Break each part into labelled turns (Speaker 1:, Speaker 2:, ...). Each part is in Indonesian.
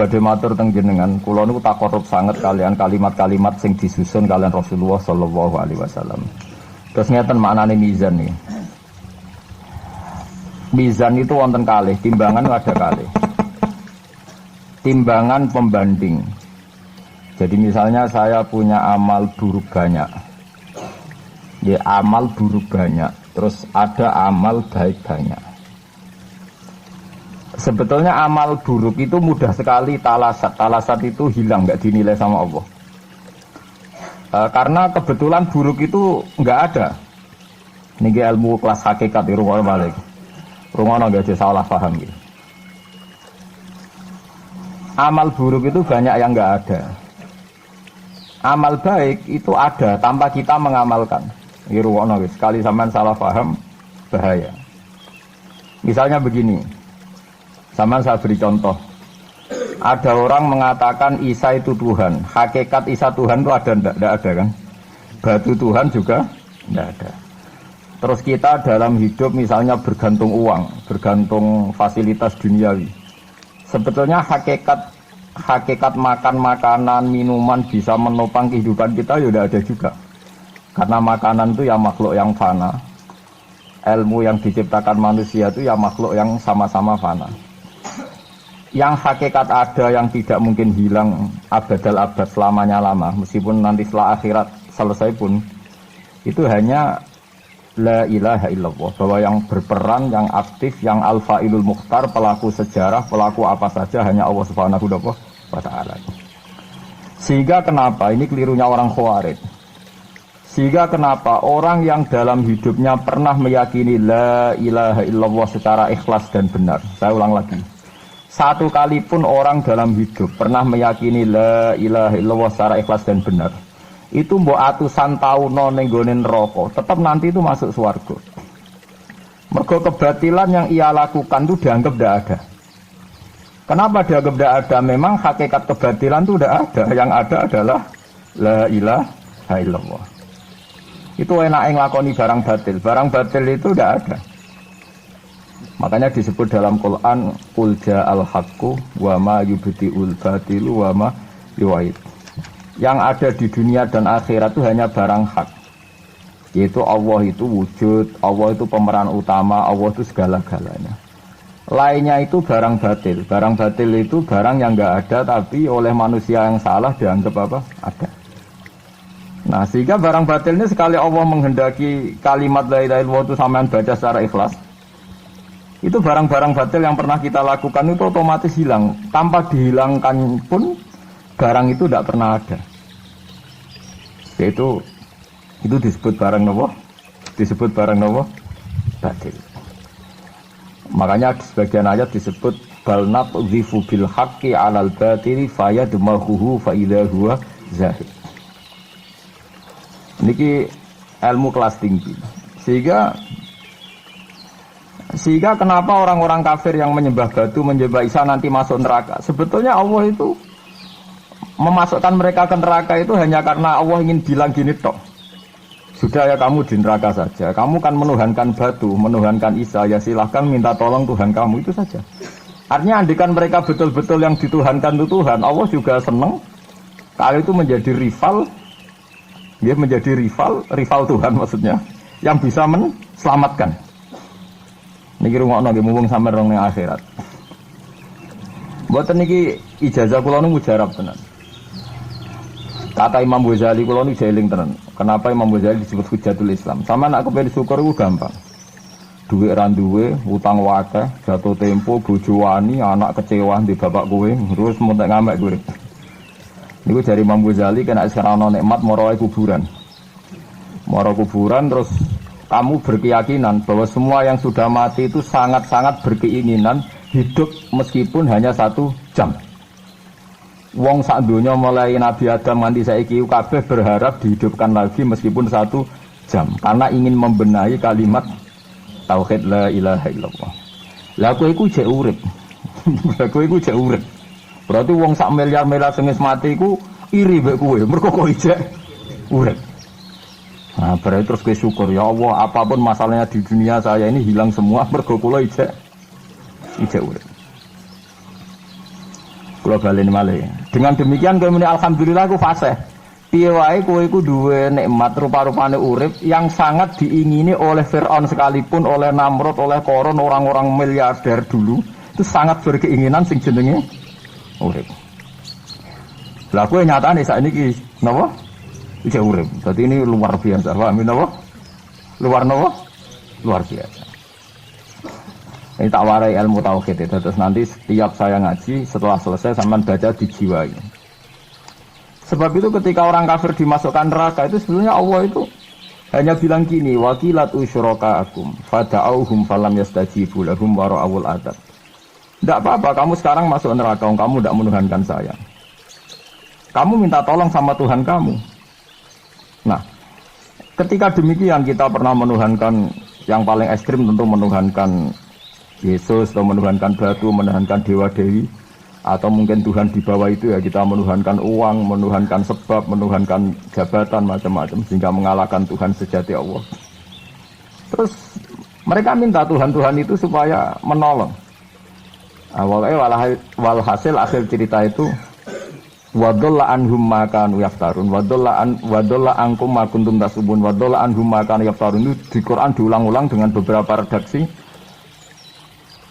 Speaker 1: badhe matur teng jenengan, kula niku takorup sanget kalian kalimat-kalimat sing disusun kalian Rasulullah sallallahu alaihi wasallam. Terus ngeten maknane mizan nih. Mizan itu wonten kalih, timbangan ada kalih. Timbangan pembanding. Jadi misalnya saya punya amal buruk banyak. Ya amal buruk banyak, terus ada amal baik banyak. Sebetulnya amal buruk itu mudah sekali talasat. Talasat itu hilang, nggak dinilai sama Allah. Karena kebetulan buruk itu nggak ada. Niki ilmu kelas hakikat di rumah balik. Rumah nggak ada salah paham gitu. Amal buruk itu banyak yang nggak ada. Amal baik itu ada tanpa kita mengamalkan. Di rumah sekali sampean salah paham bahaya. Misalnya begini. Sama saya beri contoh. Ada orang mengatakan Isa itu Tuhan. Hakikat Isa Tuhan itu ada enggak? Tidak ada kan? Batu Tuhan juga tidak ada. Terus kita dalam hidup misalnya bergantung uang, bergantung fasilitas duniawi. Sebetulnya hakikat makan makanan, minuman bisa menopang kehidupan kita ya tidak ada juga. Karena makanan itu ya makhluk yang fana. Ilmu yang diciptakan manusia itu ya makhluk yang sama-sama fana. Yang hakikat ada yang tidak mungkin hilang abadal abad selamanya lama, meskipun nanti setelah akhirat selesai pun itu hanya la ilaha illallah, bahwa yang berperan, yang aktif, yang al-fa'ilul mukhtar, pelaku sejarah, pelaku apa saja hanya Allah Subhanahu wa ta'ala. Sehingga kenapa ini kelirunya orang Khawarij? Sehingga kenapa orang yang dalam hidupnya pernah meyakini la ilaha illallah secara ikhlas dan benar. Saya ulang lagi. Satu kali pun orang dalam hidup pernah meyakini la ilaha illallah secara ikhlas dan benar. Itu mbok atusan tahun ning gone neraka, tetap nanti itu masuk surga. Mergo kebatilan yang ia lakukan itu dianggap tidak ada. Kenapa dianggap tidak ada? Memang hakikat kebatilan itu tidak ada. Yang ada adalah la ilaha illallah. Itu enak nglakoni barang batil. Barang batil itu tidak ada. Makanya disebut dalam Quran qul ja'al haqqu wa ma yubti'ul batilu wa ma yu'id. Yang ada di dunia dan akhirat itu hanya barang hak. Yaitu Allah itu wujud, Allah itu pemeran utama, Allah itu segala-galanya. Lainnya itu barang batil. Barang batil itu barang yang enggak ada tapi oleh manusia yang salah dianggap apa? Ada. Nah, sehingga barang batil ini sekali Allah menghendaki kalimat la ilaha illallah itu sampean baca secara ikhlas, itu barang-barang batil yang pernah kita lakukan itu otomatis hilang. Tanpa dihilangkan pun barang itu tidak pernah ada. Yaitu itu disebut barang nopo? Disebut barang nopo? Batil. Makanya di sebagian ayat disebut bal naqdhifu bil haqqi 'alal batili fayadmaghuhu fa idza huwa zahid. Niki ilmu kelas tinggi. Sehingga kenapa orang-orang kafir yang menyembah batu, menyembah Isa nanti masuk neraka? Sebetulnya Allah itu memasukkan mereka ke neraka itu hanya karena Allah ingin bilang gini tok. Sudah ya kamu di neraka saja. Kamu kan menuhankan batu, menuhankan Isa, ya silahkan minta tolong Tuhan kamu, itu saja. Artinya andikan mereka betul-betul yang dituhankan itu Tuhan, Allah juga senang. Kalau itu menjadi rival, dia menjadi rival Tuhan maksudnya, yang bisa menselamatkan. Niki rungokno nggih mumpung sampeyan rong ning akhirat. Mboten niki ijazah kula nu mujarab tenan. Kata Imam Ghazali kula nu jeling tenan. Kenapa Imam Ghazali disebut Hujatul Islam? Sama nak kepen syukur iku gampang. Duit ra duwe, utang wakeh, jatuh tempo, bojo wani, anak kecewa di bapak kowe, terus mentek ngamek kowe. Niku dari Imam Ghazali kena sekarang ana nikmat moro kuburan. Moro kuburan terus kamu berkeyakinan bahwa semua yang sudah mati itu sangat-sangat berkeinginan hidup meskipun hanya 1 jam. Wong sak donya mulai Nabi Adam nganti saiki kabeh berharap dihidupkan lagi meskipun 1 jam karena ingin membenahi kalimat tauhid la ilaha illallah. Lah kowe iku jek urip. Lah kowe iku jek urip. Berarti wong sak miliar-miliar sing mati iku iri mbek kowe mergo kok jek urip. Nah, berarti terus gue syukur, ya Allah, apapun masalahnya di dunia saya ini hilang semua, mergo kula ijek urip. Kula baleni malih. Dengan demikian kowe muni alhamdulillah aku fasih. Piye wae kowe iku duwe nikmat rupa-rupane urip yang sangat diingini oleh Firaun sekalipun, oleh Namrud, oleh Qarun, orang-orang miliarder dulu. Itu sangat berkeinginan sing jenenge urip. Lah kowe nyatane sakniki napa? Iki urip. Dadi ini luar biasa. Paham napa? Luar biasa. Ini tak warai ilmu tauhid itu. Terus nanti setiap saya ngaji setelah selesai sampean baca dijiwai. Sebab itu ketika orang kafir dimasukkan neraka itu sebenarnya Allah itu hanya bilang gini, wakilat usyrakaakum fada'auhum falam yastajibu lahum wa ra'awul adab. Tidak apa-apa, kamu sekarang masuk neraka, kamu tidak menuhankan saya. Kamu minta tolong sama Tuhan kamu. Nah, ketika demikian kita pernah menuhankan yang paling ekstrim tentu menuhankan Yesus atau menuhankan batu, menuhankan dewa-dewi, atau mungkin Tuhan di bawah itu ya kita menuhankan uang, menuhankan sebab, menuhankan jabatan macam-macam sehingga mengalahkan Tuhan sejati Allah. Terus mereka minta Tuhan-Tuhan itu supaya menolong. Walhasil akhir cerita itu wadolla anhum ma kanu yaftarun wadolla ankum ma kuntum tasubun wadolla anhum ma kanu yaftarun itu di Quran diulang-ulang dengan beberapa redaksi.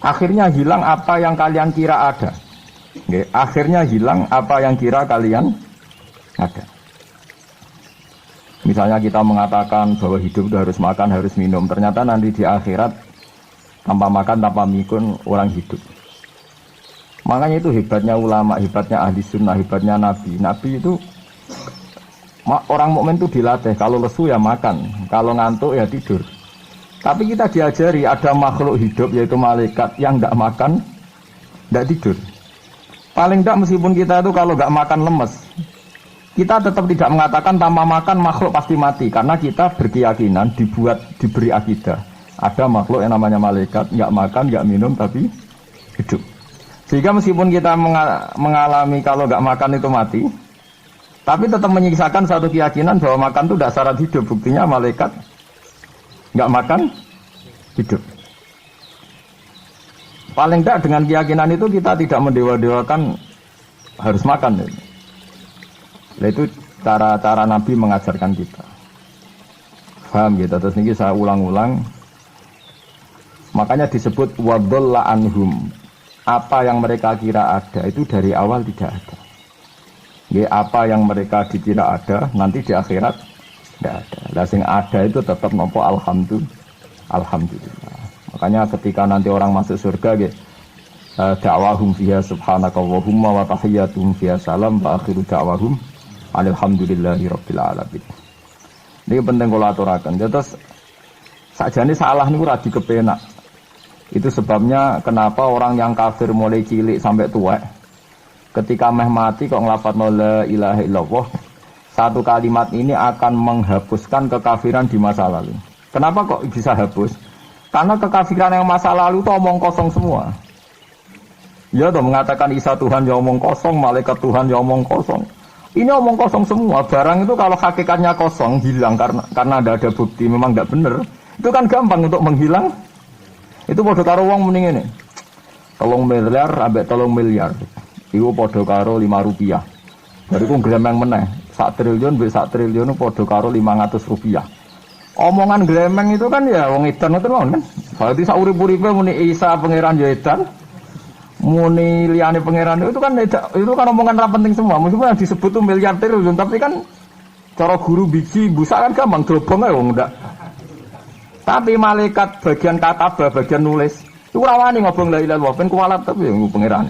Speaker 1: Akhirnya hilang apa yang kalian kira ada. Akhirnya hilang apa yang kira kalian ada. Misalnya kita mengatakan bahwa hidup itu harus makan, harus minum. Ternyata nanti di akhirat tanpa makan, tanpa mikun orang hidup. Makanya itu hebatnya ulama, hebatnya ahli sunnah, hebatnya nabi. Nabi itu orang mukmin itu dilatih. Kalau lesu ya makan, kalau ngantuk ya tidur. Tapi kita diajari ada makhluk hidup yaitu malaikat yang tidak makan, tidak tidur. Paling tidak meskipun kita itu kalau nggak makan lemes, kita tetap tidak mengatakan tanpa makan makhluk pasti mati. Karena kita berkeyakinan diberi akidah. Ada makhluk yang namanya malaikat, nggak makan, nggak minum tapi hidup. Sehingga meskipun kita mengalami kalau nggak makan itu mati, tapi tetap menyisakan satu keyakinan bahwa makan itu tidak syarat hidup. Buktinya malaikat nggak makan, hidup. Paling tidak dengan keyakinan itu kita tidak mendewa-dewakan harus makan. Nah, itu cara Nabi mengajarkan kita. Paham gitu? Terus ini saya ulang-ulang. Makanya disebut wadolla anhum. Apa yang mereka kira ada itu dari awal tidak ada. Apa yang mereka dikira ada nanti di akhirat tidak ada. Lah sing ada itu tetap nampa alhamdulillah. Makanya ketika nanti orang masuk surga da'wahum fiha subhanakallahumma wa tahiyyatuhum fiha salam wa akhiru da'wahum alhamdulillahi rabbil alamin. Ini penting kula aturaken. Terus sakjane salah niku ora dikepenak. Itu sebabnya kenapa orang yang kafir mulai cilik sampai tua ketika meh mati kok nglafadzna la ilaha illallah, satu kalimat ini akan menghapuskan kekafiran di masa lalu. Kenapa kok bisa hapus? Karena kekafiran yang masa lalu itu omong kosong semua. Ya toh mengatakan Isa Tuhan ya omong kosong, malaikat Tuhan ya omong kosong. Ini omong kosong semua. Barang itu kalau hakikatnya kosong hilang karena ada bukti memang tidak benar. Itu kan gampang untuk menghilang. Itu podo karo wong mending ini. 3 miliar ambek 3 miliar. Iku podo karo 5 rupiah. Bariku gremeng meneh. 1 triliun mbek 1 triliun podo karo 500 rupiah. Omongan gremeng itu kan ya wong edan ngoten mawon kan. Berarti sak urip-uripe muni Isa pangeran ya edan. Muni liyane pangeran itu kan omongan ra penting semua. Meskipun yang disebut tuh miliar triliun tapi kan cara guru biji busa kan gampang globong ae wong ndak. Tapi malaikat bagian katabah, bagian nulis itu ora wani ngobong la ilaha illallah ben kualat tapi yang pangeran.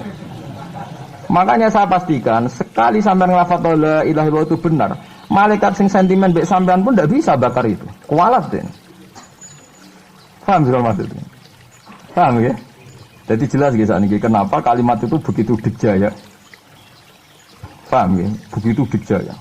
Speaker 1: Makanya saya pastikan sekali sampean nglafadz la ilaha illallah itu benar. Malaikat sing sentimen mbek sampean pun tidak bisa bakar itu. Kualat deh. Paham sih maksudnya? Paham ya? Jadi jelas guys ini kenapa kalimat itu begitu dijaya. Paham ya? Begitu dijaya.